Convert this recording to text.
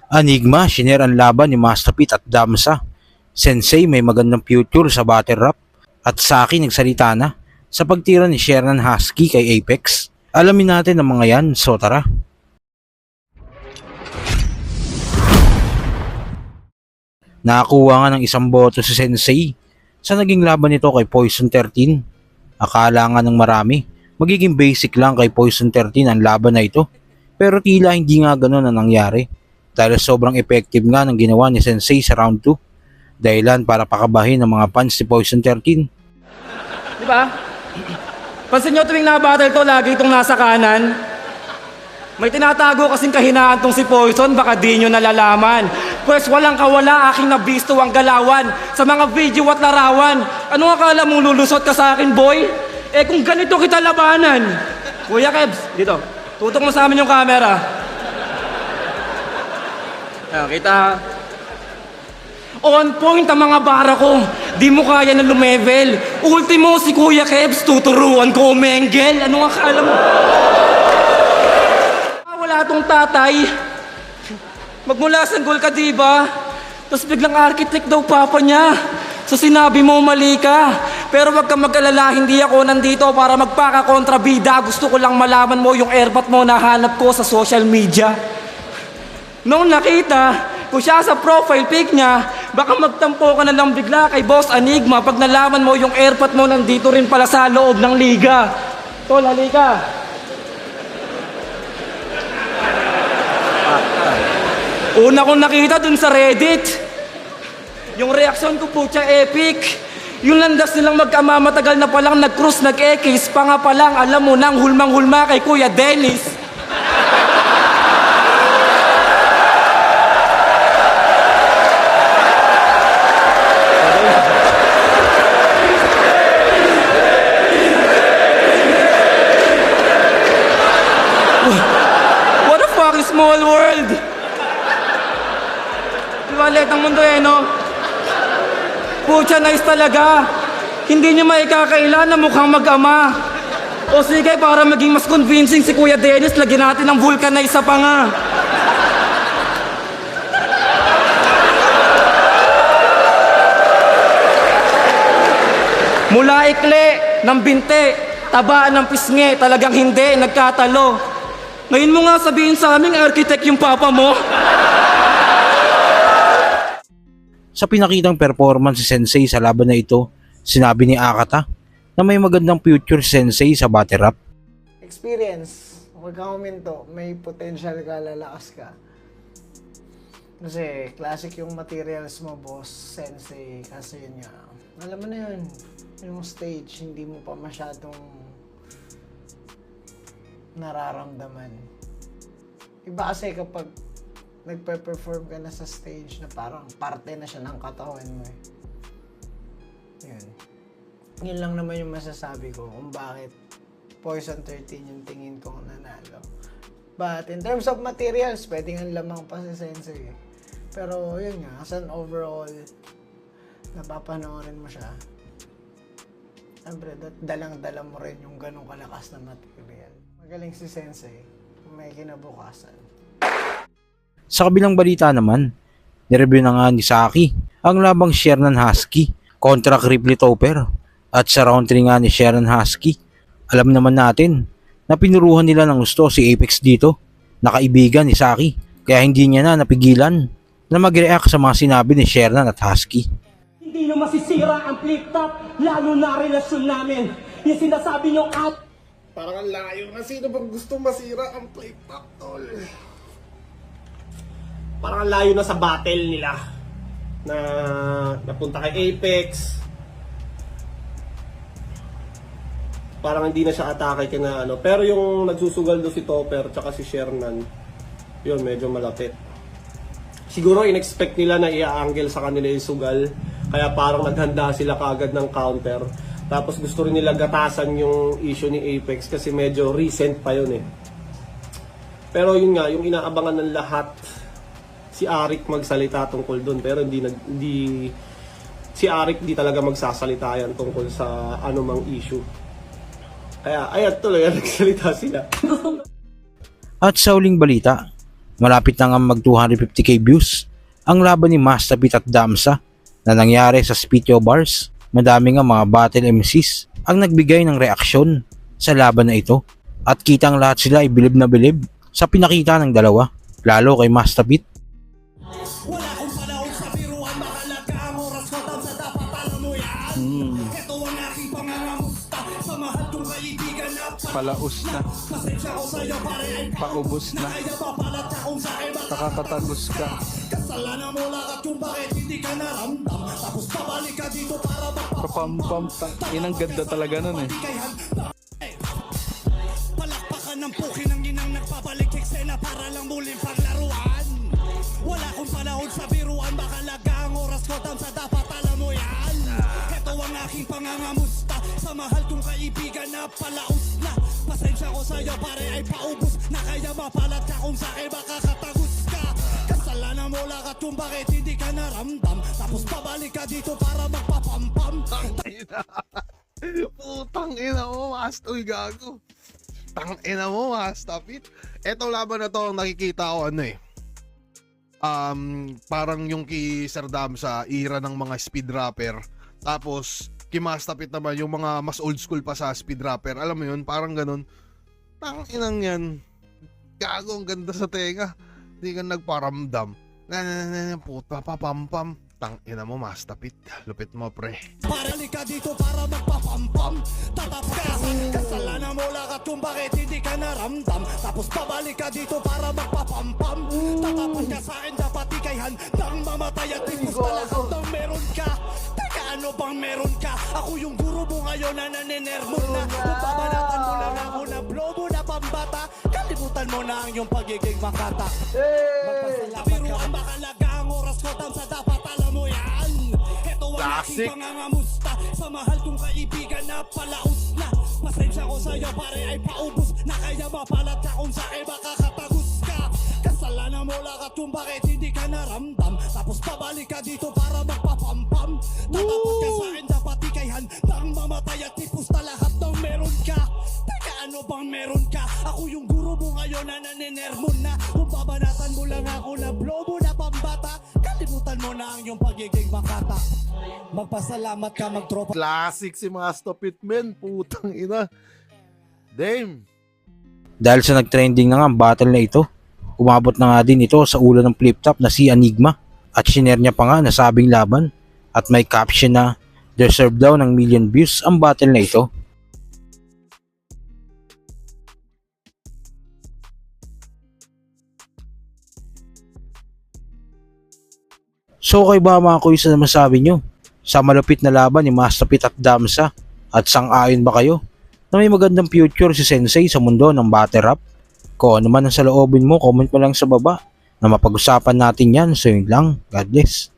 Enigma, shinare ang laban ni Mastapit at Damsa. Sensei may magandang future sa battle rap. At Saki nagsalita na sa pagtira ni Shernan Husky kay Apex. Alamin natin ang mga yan, so tara. Nakakuha nga ng isang boto si Sensei sa naging laban nito kay Poison 13. Akala nga ng marami, magiging basic lang kay Poison 13 ang laban na ito. Pero tila hindi nga ganun ang nangyari dahil sobrang effective nga ng ginawa ni Sensei sa round 2. Dahilan para pakabahin ng mga fans ni Poison 13. Di ba? Pansin nyo tuwing nabattle to, lagi itong nasa kanan. May tinatago kasing kahinaan tong si Poison, baka di nyo nalalaman. Pwes walang kawala, aking nabisto ang galawan sa mga video at larawan. Ano akala mong lulusot ka sa akin, boy? Eh kung ganito kita labanan. Kuya Kebs, dito. Tutok mo sa amin yung camera. Ayan, kita. On point ang mga bara ko. Di mo kaya na lumevel. Ultimo si Kuya Kebs, tuturuan ko umengel. Ano akala mo? Wala tong tatay. Magmula sanggol ka, diba? Tapos biglang architect daw papa niya. So sinabi mo mali ka. Pero wag kang mag-alala, hindi ako nandito para magpaka-kontrabida. Gusto ko lang malaman mo yung airbat mo na hanap ko sa social media. Noong nakita ko siya sa profile pic niya, baka magtampo ka na lang bigla kay Boss Enigma pag nalaman mo yung airpat mo nandito rin pala sa loob ng liga. Tol, halika. Una kong nakita dun sa Reddit. Yung reaksyon ko po siya epic. Yung landas nilang magkama matagal na palang nag-cruise, nag-ekis, pa nga palang alam mo nang hulmang-hulma kay Kuya Dennis. What a fucking small world! Liwalit ang mundo eh, no? Pucha, nice talaga. Hindi niyo maikakaila na mukhang mag-ama. O sige, para maging mas convincing si Kuya Dennis, lagyan natin ng vulcanize sa panga. Mula ikli ng binte, taba ng pisngi, talagang hindi, nagkatalo. Ngayon mo nga sabihin sa aming architect yung papa mo. Sa pinakitang performance si Sensei sa laban na ito, sinabi ni Akata na may magandang future si Sensei sa battle rap. Experience. Huwag kang huminto. May potential ka, lalakas ka. Kasi classic yung materials mo, boss, Sensei. Kasi yun nga, alam mo na yun. Yung stage, hindi mo pa masyadong nararamdaman. Iba kasi kapag nagpe-perform ka na sa stage na parang parte na siya ng katawan mo eh. Yun. Yun lang naman yung masasabi ko kung bakit Poison 13 yung tingin kong nanalo. But in terms of materials, pwedeng ang lamang pa si Sensei eh. Pero yun nga, as an overall, napapanoorin mo siya. Siyempre, dalang-dala mo rin yung ganong kalakas na material. Magaling si Sensei, may kinabukasan. Sa kabilang balita naman, nireview na nga ni Saki ang labang Shernan Husky kontra Cripply Topper. At sa round 3 nga ni Shernan Husky, alam naman natin na pinuruhan nila ng gusto si Apex dito, na kaibigan ni Saki, kaya hindi niya na napigilan na mag-react sa mga sinabi ni Shernan at Husky. Hindi nyo masisira ang flip-top, lalo na relasyon namin. Yung sinasabi nyo at... Parang ang layo na. Sino bang gusto masira ang flip-top, tol? Parang ang layo na sa battle nila. Na napunta kay Apex. Parang hindi na siya atake kaya na ano. Pero yung nagsusugal do si Topper tsaka si Shernan, yun medyo malapit. Siguro in-expect nila na i-angle sa kanila yung sugal. Kaya parang naghanda sila kaagad ng counter. Tapos gusto rin nila gatasan yung issue ni Apex kasi medyo recent pa yun eh. Pero yun nga, yung inaabangan ng lahat, si Arik magsalita tungkol doon. Pero si Arik di talaga magsasalita yan tungkol sa anumang issue. Kaya ayan tuloy, nagsalita sila. At sa uling balita, Malapit na nga mag 250k views ang laban ni Mastapit at Damsa na nangyari sa Spitio Bars. Madami nga mga battle MCs ang nagbigay ng reaksyon sa laban na ito at kitang lahat sila ay bilib na bilib sa pinakita ng dalawa, lalo kay Mastapit. Wala akong panahon sa biruan, mahalaga ang oras ko tam sa dapat alam mo yan. Ito ang aking pangangamusta sa mahal kong kaibigan na Palaos na, pasensya ko sa'yo pare ay paubos na, kaya papalat ka kung sa iba. nakakatagos ka. Kasalanan mo lakat kung bakit hindi ka naramdam. Tapos pabalik ka dito para Papampam, inang ganda talaga nun eh. kay handa. Palakpakan ng puki ng inang nagpabalik eksena para lang muling paglaruan. Wala akong panahon sa biruan, mahalaga ang oras ko tam sa dapat alam mo yan. Ito ang aking pangangamusta sa mahal kong kaibigan na palaos na. Pasensya ko sa'yo pare ay paubos na, kaya mapalat ka kung sa'kin makakatagos ka. Kasalanan mo lakat kung bakit hindi ka naramdam. Tapos pabalik ka dito para magpapampam. Putang ina mo, Uy, gago. Tang ina mo, Mastapit. Etong laban na to, ang nakikita ko parang yung kay Sir Dam sa era ng mga speed rapper. Tapos kay Mastapit naman yung mga mas old school pa sa speed rapper. Alam mo yun, parang ganun. Tang inang yan. Gago, ang ganda sa tenga. Hindi ka nagparamdam. Puta, papampam. Tang ina mo, Mastapit. Lupit mo, pre. Paralik ka dito para magpapampam. Tatapos ka, kasalanan mo lakat kung bakit hindi ka naramdam. Tapos pabalik ka dito para magpapampam. Tatapos ka sa akin, dapat ikay handang mamatay at tipos na lahat ng meron ka. Teka, ano bang meron ka? Ako yung guro mo ngayon na naninermo na. Kung babanatan mo lang ako na blow mo na pambata, kalimutan mo na ang iyong pagiging makata. Magpasalamat ka. Biruan makalaga ang oras ko tam sa dapat alam mo yan. Ito ang aking pangangamusta sa mahal kong kaibigan na palaos na. Pasensya ko sa'yo pare ay paubos na, kaya mapalat ka kung sa'kin makakatagos ka. Kasalanan mo lakat kung bakit hindi ka naramdam. Tapos pabalik ka dito para magpapampam. Tatapos ka sa'kin, dapat ikay handang mamatay at tipos na lahat ng meron ka. Teka, ano bang meron ka? Ako yung guro mo ngayon na naninermo na. Kung babanatan mo lang ako na blow mo na pambata, kalimutan mo na ang iyong pagiging makata. Magpasalamat ka, magtropa. Classic si Mastapit, men. Putang ina. Damn. Dahil sa nagtrending na nga ang battle na ito, umabot na nga din ito sa ulo ng flip top na si Enigma at shinare niya pa nga na sabing laban at may caption na deserve daw ng million views ang battle na ito. So kayo ba mga kuys, na masabi nyo sa malupit na laban ni Mastapit at Damsa, at sang-ayon ba kayo na may magandang future si Sensei sa mundo ng battle rap? Kung ano man ang saloobin mo, comment mo lang sa baba na mapag-usapan natin yan. So yun lang, God bless.